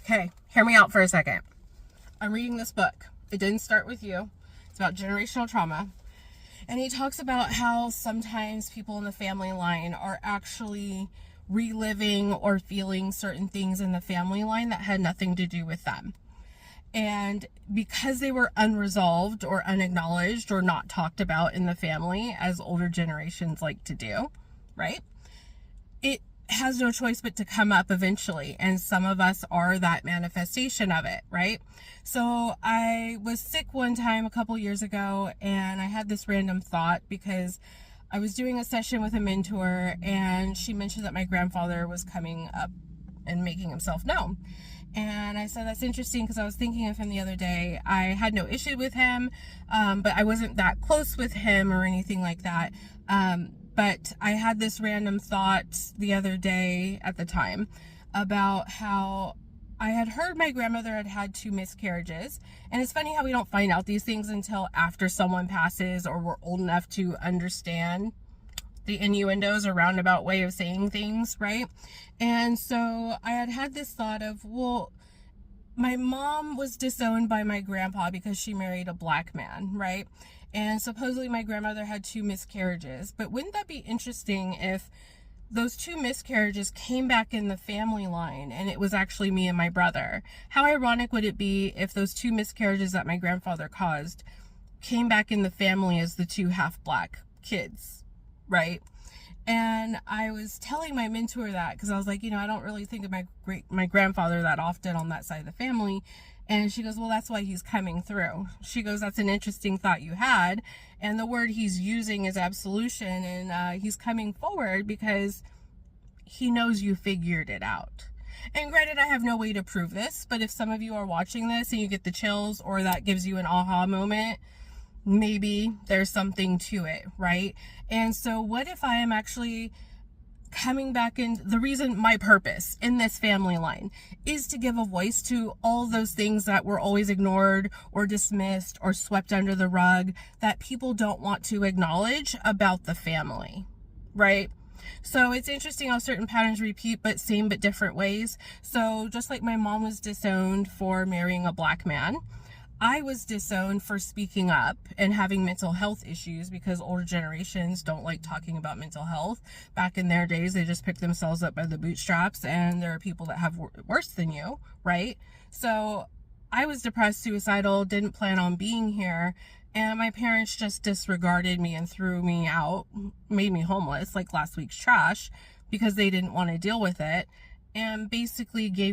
Okay, hear me out for a second. I'm reading this book. It didn't start with you. It's about generational trauma. And he talks about how sometimes people in the family line are actually reliving or feeling certain things in the family line that had nothing to do with them. And because they were unresolved or unacknowledged or not talked about in the family, as older generations like to do, right? It has no choice but to come up eventually. And some of us are that manifestation of it, right? So I was sick one time a couple years ago, and I had this random thought because I was doing a session with a mentor, and she mentioned that my grandfather was coming up and making himself known. And I said, that's interesting because I was thinking of him the other day. I had no issue with him, but I wasn't that close with him or anything like that. But I had this random thought the other day at the time about how I had heard my grandmother had had 2 miscarriages. And it's funny how we don't find out these things until after someone passes or we're old enough to understand the innuendos or roundabout way of saying things, right? And so I had this thought of, well, my mom was disowned by my grandpa because she married a black man, right? And supposedly my grandmother had 2 miscarriages. But wouldn't that be interesting if those 2 miscarriages came back in the family line and it was actually me and my brother? How ironic would it be if those 2 miscarriages that my grandfather caused came back in the family as the 2 half-black kids, right? And I was telling my mentor that because I was like, I don't really think of my grandfather that often on that side of the family. And she goes, well, that's why he's coming through. She goes, that's an interesting thought you had. And the word he's using is absolution. And he's coming forward because he knows you figured it out. And granted, I have no way to prove this, but if some of you are watching this and you get the chills or that gives you an aha moment, maybe there's something to it, right? And so what if I am actually coming back in? The reason, my purpose in this family line is to give a voice to all those things that were always ignored or dismissed or swept under the rug that people don't want to acknowledge about the family, right? So it's interesting how certain patterns repeat, but same but different ways. So just like my mom was disowned for marrying a black man, I was disowned for speaking up and having mental health issues because older generations don't like talking about mental health. Back in their days, they just picked themselves up by the bootstraps, and there are people that have worse than you, right? So I was depressed, suicidal, didn't plan on being here, and my parents just disregarded me and threw me out, made me homeless like last week's trash because they didn't want to deal with it, and basically gave